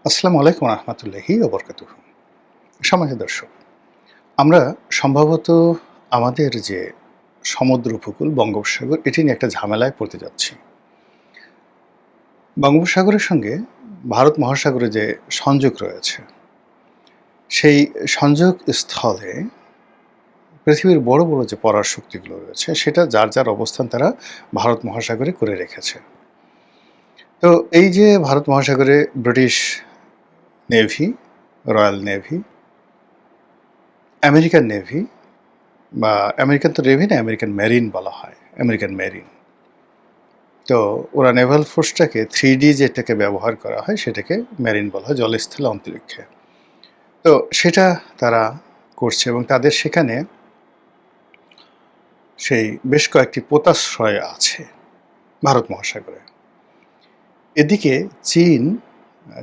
আসসালামু আলাইকুম রহমতুল্লাহি ওবরকাতুহ। সম্মানিত দর্শক, আমরা সম্ভবত আমাদের যে সমুদ্র উপকূল বঙ্গোপসাগর এটি নিয়ে একটা ঝামেলায় পড়তে যাচ্ছি। বঙ্গোপসাগরের সঙ্গে ভারত মহাসাগরে যে সংযোগ রয়েছে, সেই সংযোগ স্থলে পৃথিবীর বড় বড় যে পরাশক্তিগুলো রয়েছে সেটা যার যার অবস্থান তারা ভারত মহাসাগরে করে রেখেছে। তো এই যে ভারত মহাসাগরে British navy, royal navy, American navy বা আমেরিকান তো নেভি না, আমেরিকান মেরিন বলা হয়, আমেরিকান মেরিন। তো ওরা নেভাল ফোর্সটাকে 3D যেটাকে ব্যবহার করা হয় সেটাকে মেরিন বলা হয়, জলস্থল অন্তরিক্ষে। তো সেটা তারা করছে এবং তাদের সেখানে সেই বেশ কয়েকটি পোতাশ্রয় আছে ভারত মহাসাগরে। এদিকে চীন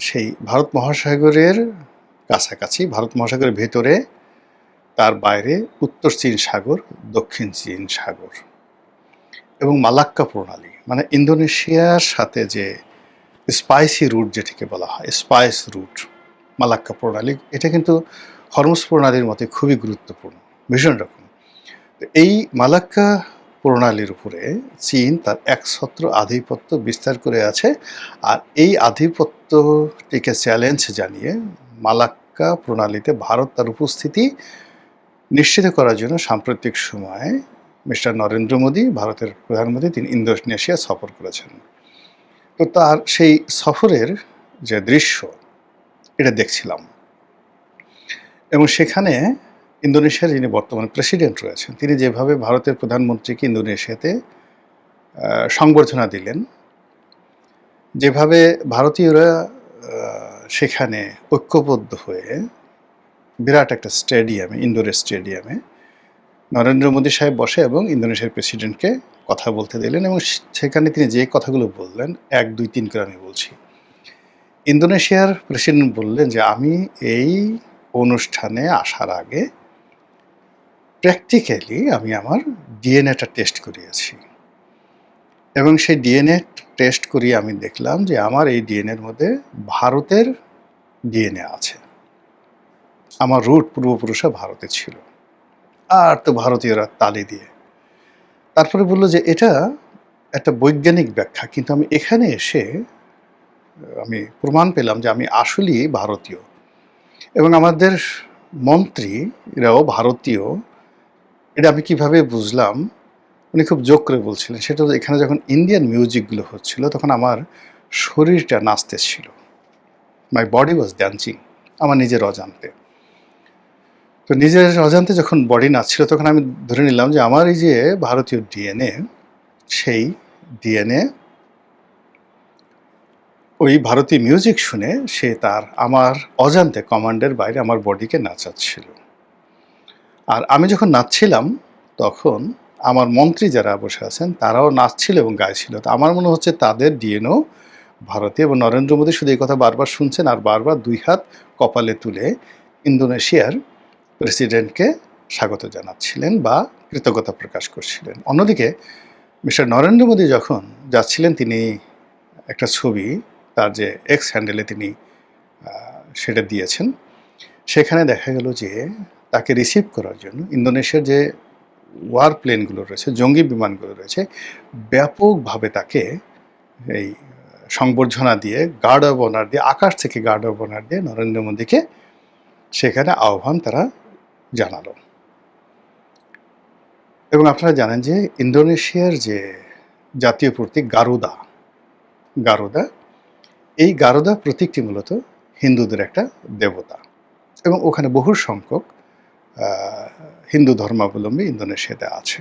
সেই ভারত মহাসাগরের কাছাকাছি, ভারত মহাসাগরের ভেতরে, তার বাইরে উত্তর চীন সাগর, দক্ষিণ চীন সাগর এবং মালাক্কা প্রণালী, মানে ইন্দোনেশিয়ার সাথে যে স্পাইসি রুট যেটিকে বলা হয়, স্পাইস রুট, মালাক্কা প্রণালী, এটা কিন্তু হরমুজ প্রণালীর মতে খুবই গুরুত্বপূর্ণ, ভীষণ রকম। এই মালাক্কা প্রণালীর উপরে চীন তার একছত্র আধিপত্য বিস্তার করে আছে। আর এই আধিপত্যটিকে চ্যালেঞ্জ জানিয়ে মালাক্কা প্রণালীতে ভারত তার উপস্থিতি নিশ্চিত করার জন্য সাম্প্রতিক সময়ে মিস্টার নরেন্দ্র মোদী, ভারতের প্রধানমন্ত্রী, তিনি ইন্দোনেশিয়া সফর করেছেন। তো তার সেই সফরের যে দৃশ্য, এটা দেখছিলাম এবং সেখানে ইন্দোনেশিয়ার যিনি বর্তমান প্রেসিডেন্ট রয়েছেন তিনি যেভাবে ভারতের প্রধানমন্ত্রীকে ইন্দোনেশিয়াতে সংবর্ধনা দিলেন, যেভাবে ভারতীয়রা সেখানে ঐক্যবদ্ধ হয়ে বিরাট একটা স্টেডিয়ামে, ইনডোর স্টেডিয়ামে নরেন্দ্র মোদী সাহেব বসে এবং ইন্দোনেশিয়ার প্রেসিডেন্টকে কথা বলতে দিলেন এবং সেখানে তিনি যে কথাগুলো বললেন 1, 2, 3 করে আমি বলছি। ইন্দোনেশিয়ার প্রেসিডেন্ট বললেন যে আমি এই অনুষ্ঠানে আসার আগে প্র্যাকটিক্যালি আমি আমার ডিএনএটা টেস্ট করিয়েছি এবং সেই ডিএনএ টেস্ট করিয়ে আমি দেখলাম যে আমার এই ডিএনএর মধ্যে ভারতের ডিএনএ আছে। আমার রুট পূর্বপুরুষরা ভারতে ছিল। আর তো ভারতীয়রা তালি দিয়ে তারপরে বলল যে এটা একটা বৈজ্ঞানিক ব্যাখ্যা, কিন্তু আমি এখানে এসে আমি প্রমাণ পেলাম যে আমি আসলেই ভারতীয় এবং আমাদের মন্ত্রীরাও ভারতীয়। এটা আমি কিভাবে বুঝলাম, উনি খুব জোক করে বলছিলেন, সেটা হচ্ছে এখানে যখন ইন্ডিয়ান মিউজিকগুলো হচ্ছিল তখন আমার শরীরটা নাচতেছিল, মাই বডি ওয়াজ ডান্সিং, আমার নিজের অজান্তে। তো নিজের অজান্তে যখন বডি নাচছিল তখন আমি ধরে নিলাম যে আমার এই যে ভারতীয় ডিএনএ, সেই ডিএনএ ওই ভারতীয় মিউজিক শুনে সে তার আমার অজান্তে কমান্ডের বাইরে আমার বডিকে নাচাচ্ছিল। আর আমি যখন নাচছিলাম তখন আমার মন্ত্রী যারা বসে আছেন তারাও নাচছিল এবং গাইছিল। তো আমার মনে হচ্ছে তাদের ডিএনও ভারতীয় এবং নরেন্দ্র মোদী শুধু এই কথা বারবার শুনছেন আর বারবার 2 হাত কপালে তুলে ইন্দোনেশিয়ার প্রেসিডেন্টকে স্বাগত জানাচ্ছিলেন বা কৃতজ্ঞতা প্রকাশ করছিলেন। অন্যদিকে মিস্টার নরেন্দ্র মোদী যখন যাচ্ছিলেন তিনি একটা ছবি তার যে এক্স হ্যান্ডেলে তিনি সেটা দিয়েছেন, সেখানে দেখা গেল যে তাকে রিসিভ করার জন্য ইন্দোনেশিয়ার যে ওয়ার প্লেনগুলো রয়েছে, জঙ্গি বিমানগুলো রয়েছে, ব্যাপকভাবে তাকে এই সংবর্ধনা দিয়ে, গার্ড অব অনার দিয়ে, আকাশ থেকে গার্ড অব অনার দিয়ে নরেন্দ্র মোদীকে সেখানে আহ্বান তারা জানালো। এবং আপনারা জানেন যে ইন্দোনেশিয়ার যে জাতীয় প্রতীক গারুদা, গারুদা, এই গারুদা প্রতীকটি মূলত হিন্দুদের একটা দেবতা এবং ওখানে বহু সংখ্যক হিন্দু ধর্মাবলম্বী ইন্দোনেশিয়াতে আছে।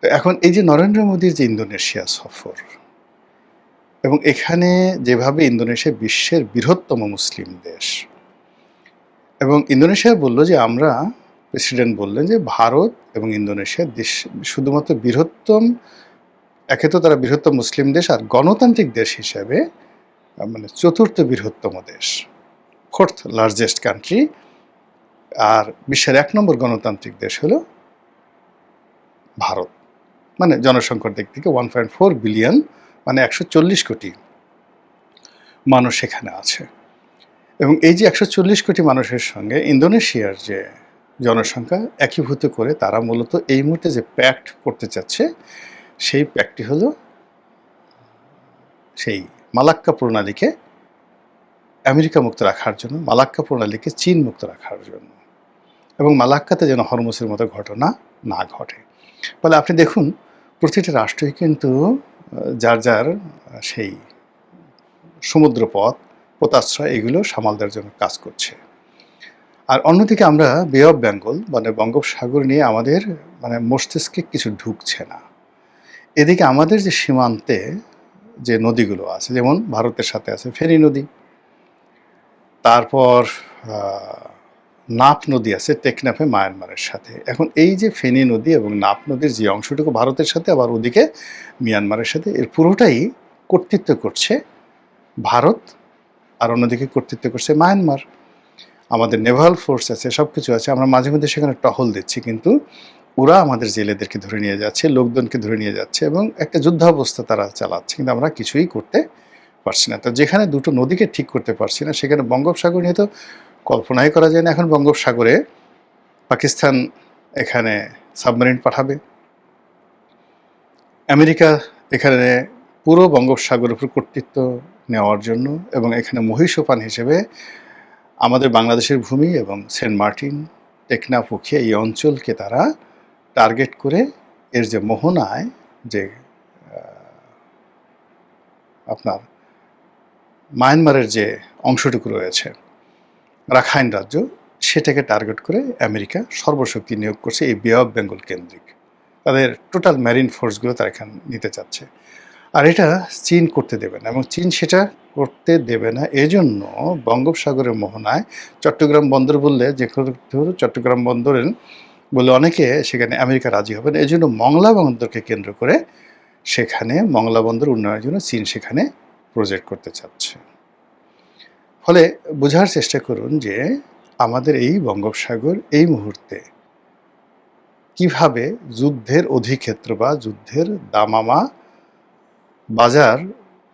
তো এখন এই যে নরেন্দ্র মোদীর যে ইন্দোনেশিয়া সফর এবং এখানে যেভাবে ইন্দোনেশিয়া বিশ্বের বৃহত্তম মুসলিম দেশ এবং ইন্দোনেশিয়া বলল যে আমরা, প্রেসিডেন্ট বললেন যে ভারত এবং ইন্দোনেশিয়া দেশ শুধুমাত্র বৃহত্তম, একে তো তারা বৃহত্তম মুসলিম দেশ আর গণতান্ত্রিক দেশ হিসেবে মানে 4র্থ বৃহত্তম দেশ, 4th লার্জেস্ট কান্ট্রি, আর বিশ্বের 1 নম্বর গণতান্ত্রিক দেশ হলো ভারত। মানে জনসংখ্যার দিক থেকে 1.4 বিলিয়ন, মানে 140 কোটি মানুষ সেখানে আছে। এবং এই যে 140 কোটি মানুষের সঙ্গে ইন্দোনেশিয়ার যে জনসংখ্যা একীভূত করে তারা মূলত এই মুহূর্তে যে প্যাক্ট করতে চাচ্ছে, সেই প্যাক্টটি হলো সেই মালাক্কা প্রণালীকে আমেরিকা মুক্ত রাখার জন্য, মালাক্কা প্রণালীকে চীন মুক্ত রাখার জন্য, এবং মালাক্কাতে যেন হরমুজের মতো ঘটনা না ঘটে। ফলে আপনি দেখুন প্রতিটা রাষ্ট্রই কিন্তু যার যার সেই সমুদ্রপথ, পোতাশ্রয় এগুলো সামাল দেওয়ার জন্য কাজ করছে। আর অন্যদিকে আমরা বে অফ বেঙ্গল মানে বঙ্গোপসাগর নিয়ে আমাদের মস্তিষ্কে কিছু ঢুকছে না। এদিকে আমাদের যে সীমান্তে যে নদীগুলো আছে, যেমন ভারতের সাথে আছে ফেনী নদী, তারপর নাপ নদী আছে টেকনাফে মায়ানমারের সাথে। এখন এই যে ফেনী নদী এবং নাপ নদীর যে অংশটুকু ভারতের সাথে, আবার ওদিকে মিয়ানমারের সাথে, এর পুরোটাই কর্তৃত্ব করছে ভারত, আর অন্যদিকে কর্তৃত্ব করছে মায়ানমার। আমাদের নেভাল ফোর্স আছে, সব কিছু আছে, আমরা মাঝে মধ্যে সেখানে টহল দিচ্ছি, কিন্তু ওরা আমাদের জেলেদেরকে ধরে নিয়ে যাচ্ছে, লোকজনকে ধরে নিয়ে যাচ্ছে এবং একটা যুদ্ধাবস্থা তারা চালাচ্ছে, কিন্তু আমরা কিছুই করতে পারছি না। তো যেখানে দুটো নদীকে ঠিক করতে পারছি না, সেখানে বঙ্গোপসাগর নিয়ে তো কল্পনাই করা যায় না। এখন বঙ্গোপসাগরে পাকিস্তান এখানে সাবমেরিন পাঠাবে, আমেরিকা এখানে পুরো বঙ্গোপসাগরের উপর কর্তৃত্ব নেওয়ার জন্য, এবং এখানে মহীসোপান হিসেবে আমাদের বাংলাদেশের ভূমি এবং সেন্ট মার্টিন, টেকনাফ, উখিয়া এই অঞ্চলকে তারা টার্গেট করে এর যে মোহনায় যে আপনার মায়ানমারের যে অংশটুকু রয়েছে রাখাইন রাজ্য, সেটাকে টার্গেট করে আমেরিকা সর্বশক্তি নিয়োগ করছে এই বে অফ বেঙ্গল কেন্দ্রিক। তাদের টোটাল ম্যারিন ফোর্সগুলো তারা এখানে নিতে চাচ্ছে। আর এটা চীন করতে দেবে না, এবং চীন সেটা করতে দেবে না। এজন্য বঙ্গোপসাগরের মোহনায় চট্টগ্রাম বন্দর বললে, যে চট্টগ্রাম বন্দরের বলে অনেকে সেখানে আমেরিকা রাজি হবে না। এই জন্য মংলা বন্দরকে কেন্দ্র করে সেখানে মংলা বন্দর উন্নয়নের জন্য চীন সেখানে প্রজেক্ট করতে চাচ্ছে। ফলে বোঝার চেষ্টা করুন যে আমাদের এই বঙ্গোপসাগর এই মুহূর্তে কিভাবে যুদ্ধের অধিক্ষেত্র বা যুদ্ধের দামামা বাজার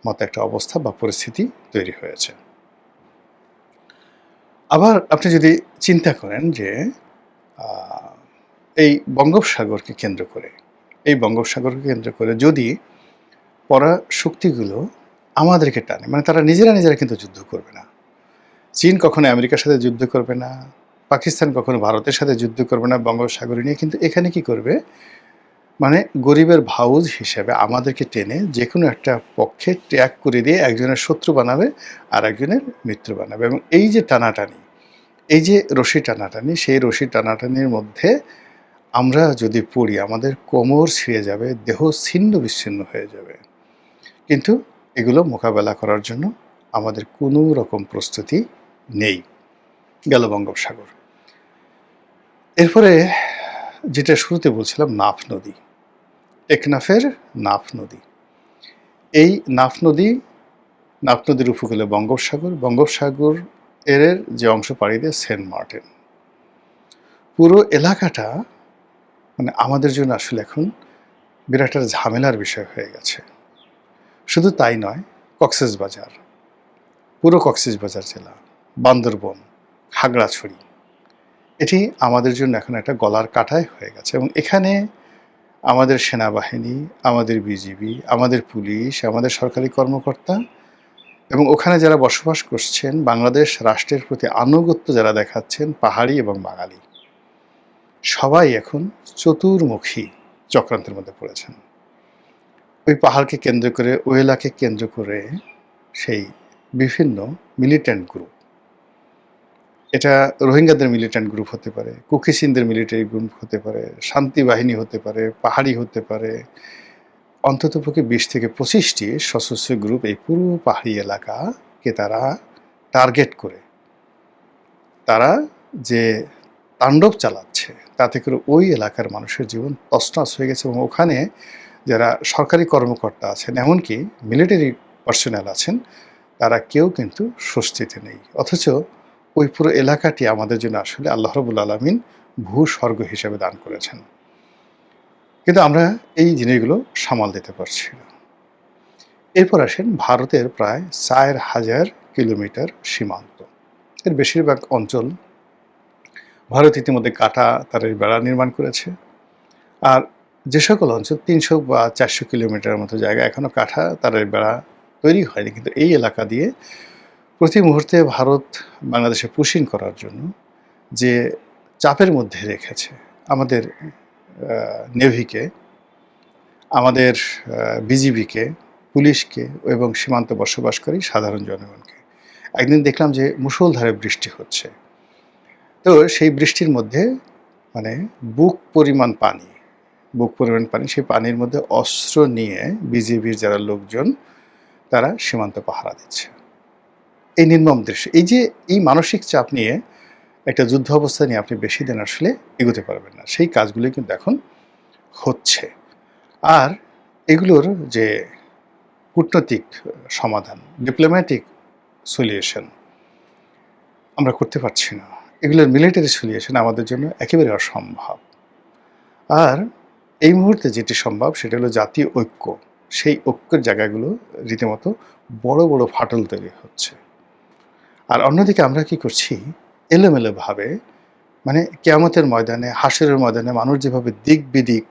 মতো একটা অবস্থা বা পরিস্থিতি তৈরি হয়েছে। আবার আপনি যদি চিন্তা করেন যে এই বঙ্গোপসাগরকে কেন্দ্র করে যদি পরাশক্তিগুলো আমাদেরকে টানে, মানে তারা নিজেরা কিন্তু যুদ্ধ করবে না। চীন কখনো আমেরিকার সাথে যুদ্ধ করবে না, পাকিস্তান কখনো ভারতের সাথে যুদ্ধ করবে না বঙ্গোপসাগর নিয়ে, কিন্তু এখানে কি করবে, মানে গরিবের ভাউজ হিসেবে আমাদেরকে টেনে যে কোনো একটা পক্ষে ত্যাগ করে দিয়ে একজনের শত্রু বানাবে আর একজনের মিত্র বানাবে। এবং এই যে টানাটানি, এই যে রশি টানাটানি, সেই রশি টানাটানির মধ্যে আমরা যদি পড়ি আমাদের কোমর ছিঁড়ে যাবে, দেহ ছিন্ন বিচ্ছিন্ন হয়ে যাবে। কিন্তু এগুলো মোকাবেলা করার জন্য আমাদের কোনো রকম প্রস্তুতি নেই। গেল বঙ্গোপসাগর। এরপরে যেটা শুরুতে বলছিলাম, নাফ নদী, টেকনাফের নাফ নদী। এই নাফ নদীর উপকূলে বঙ্গোপসাগর এর যে অংশ পাড়ি দিয়ে সেন্ট মার্টিন, পুরো এলাকাটা মানে আমাদের জন্য আসলে এখন বিরাট একটা ঝামেলার বিষয় হয়ে গেছে। শুধু তাই নয়, কক্সবাজার, পুরো কক্সবাজার জেলা, বান্দরবন, খাগড়াছড়ি, এটি আমাদের জন্য এখন একটা গলার কাঁটায় হয়ে গেছে। এবং এখানে আমাদের সেনাবাহিনী, আমাদের বিজিবি, আমাদের পুলিশ, আমাদের সরকারি কর্মকর্তা এবং ওখানে যারা বসবাস করছেন, বাংলাদেশ রাষ্ট্রের প্রতি আনুগত্য যারা দেখাচ্ছেন, পাহাড়ি এবং বাঙালি, সবাই এখন চতুর্মুখী চক্রান্তের মধ্যে পড়েছেন। ওই পাহাড়কে কেন্দ্র করে, ওই এলাকাকে কেন্দ্র করে সেই বিভিন্ন মিলিট্যান্ট গ্রুপ, এটা রোহিঙ্গাদের মিলিট্যান্ট গ্রুপ হতে পারে, কুকিসিনদের মিলিটারি গ্রুপ হতে পারে, শান্তি বাহিনী হতে পারে, পাহাড়ি হতে পারে, অন্ততপক্ষে 20 থেকে 25টি সশস্ত্র গ্রুপ এই পুরো পাহাড়ি এলাকাকে তারা টার্গেট করে তারা যে তাণ্ডব চালাচ্ছে, তাতে করে ওই এলাকার মানুষের জীবন তছনছ হয়ে গেছে। এবং ওখানে যারা সরকারি কর্মকর্তা আছেন, এমনকি মিলিটারি পার্সোনাল আছেন, তারা কেউ কিন্তু স্বস্তিতে নেই। অথচ ওই পুরো এলাকাটি আমাদের জন্য আসলে আল্লাহ রাব্বুল আলামিন ভূস্বর্গ হিসেবে দান করেছেন, কিন্তু আমরা এই জিনিসগুলো সামাল দিতে পারছি না। এরপর আসেন ভারতের প্রায় 4000 কিলোমিটার সীমান্ত। এর বেশিরভাগ অঞ্চল ভারত ইতিমধ্যে কাটা তারের বেড়া নির্মাণ করেছে। আর যে সকল অঞ্চল ৩০০ বা ৪০০ কিলোমিটারের মতো জায়গা এখনও কাটা তারের বেড়া তৈরি হয়নি, কিন্তু এই এলাকা দিয়ে প্রতি মুহূর্তে ভারত বাংলাদেশে পুশিং করার জন্য যে চাপের মধ্যে রেখেছে আমাদের নেভিকে, আমাদের বিজিবিকে, পুলিশকে এবং সীমান্তে বসবাসকারী সাধারণ জনগণকে। একদিন দেখলাম যে মুষলধারে বৃষ্টি হচ্ছে। তো সেই বৃষ্টির মধ্যে মানে বুক পরিমাণ পানি, সেই পানির মধ্যে অস্ত্র নিয়ে বিজিবির যারা লোকজন তারা সীমান্ত পাহারা দিচ্ছে। এই নির্মম দৃশ্য, এই যে এই মানসিক চাপ নিয়ে একটা যুদ্ধ অবস্থা নিয়ে আপনি বেশি দিন আসলে এগোতে পারবেন না। সেই কাজগুলো কিন্তু এখন হচ্ছে। আর এগুলোর যে কূটনৈতিক সমাধান, ডিপ্লোম্যাটিক সলিউশন আমরা করতে পারছি না। এগুলোর মিলিটারি সলিউশন আমাদের জন্য একেবারে অসম্ভব। আর এই মুহূর্তে যেটি সম্ভব সেটা হলো জাতীয় ঐক্য। সেই ঐক্যের জায়গাগুলো রীতিমতো বড় বড় ফাটল তৈরি হচ্ছে। আর অন্যদিকে আমরা কি করছি, এলোমেলোভাবে মানে কিয়ামতের ময়দানে, হাসরের ময়দানে মানুষ যেভাবে দিক বিদিক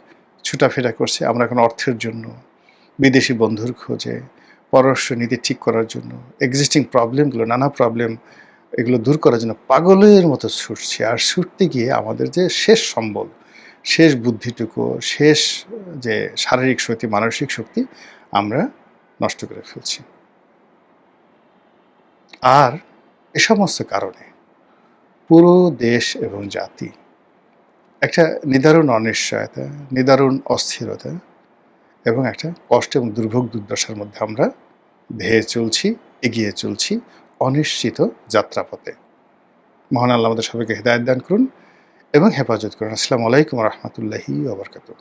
ছুটাফেরা করছে, আমরা এখন অর্থের জন্য, বিদেশি বন্ধুর খোঁজে, পররাষ্ট্র নীতি ঠিক করার জন্য, এক্সিস্টিং প্রবলেমগুলো, নানা প্রবলেম এগুলো দূর করার জন্য পাগলের মতো ছুটছি। আর ছুটতে গিয়ে আমাদের যে শেষ সম্বল, শেষ বুদ্ধিটুকু, শেষ যে শারীরিক শক্তি, মানসিক শক্তি আমরা নষ্ট করে ফেলছি। আর এ সমস্ত কারণে পুরো দেশ এবং জাতি একটা নিদারুণ অনিশ্চয়তা, নিদারুণ অস্থিরতা এবং একটা কষ্ট এবং দুর্ভোগ দুর্দশার মধ্যে আমরা ধেয়ে চলছি, এগিয়ে চলছি অনিশ্চিত যাত্রাপথে। মহান আল্লাহ আমাদের সবাইকে হেদায়েত দান করুন এবং হেফাজত করুন। আসসালামু আলাইকুম ওয়া রাহমাতুল্লাহি ওয়া বারাকাতুহু।